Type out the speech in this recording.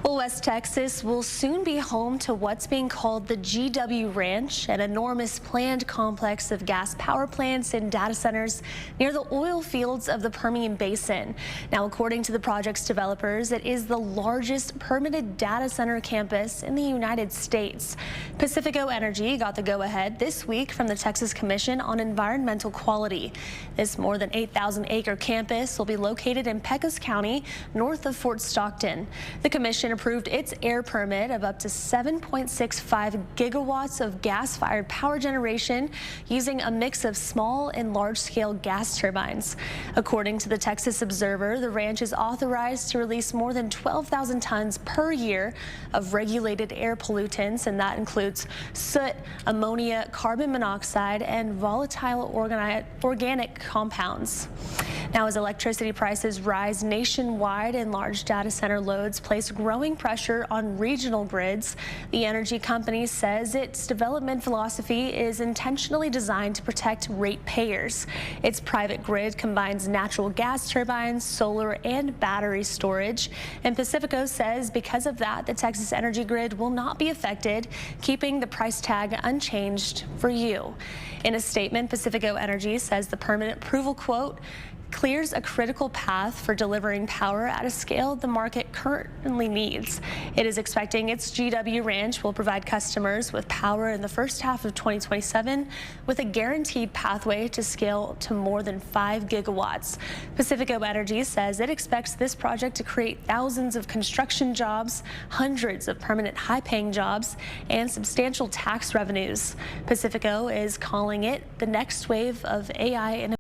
Well, West Texas will soon be home to what's being called the GW Ranch, an enormous planned complex of gas power plants and data centers near the oil fields of the Permian Basin. Now, according to the project's developers, it is the largest permitted data center campus in the United States. Pacifico Energy got the go-ahead this week from the Texas Commission on Environmental Quality. This more than 8,000-acre campus will be located in Pecos County, north of Fort Stockton. The commission approved its air permit of up to 7.65 gigawatts of gas-fired power generation using a mix of small and large-scale gas turbines. According to the Texas Observer, the ranch is authorized to release more than 12,000 tons per year of regulated air pollutants, and that includes soot, ammonia, carbon monoxide, and volatile organic compounds. Now, as electricity prices rise nationwide and large data center loads place growing pressure on regional grids, the energy company says its development philosophy is intentionally designed to protect ratepayers. Its private grid combines natural gas turbines, solar, and battery storage. And Pacifico says because of that, the Texas energy grid will not be affected, keeping the price tag unchanged for you. In a statement, Pacifico Energy says the permit approval, quote, clears a critical path for delivering power at a scale the market currently needs. It is expecting its GW Ranch will provide customers with power in the first half of 2027 with a guaranteed pathway to scale to more than 5 gigawatts. Pacifico Energy says it expects this project to create thousands of construction jobs, hundreds of permanent high-paying jobs, and substantial tax revenues. Pacifico is calling it the next wave of AI innovation.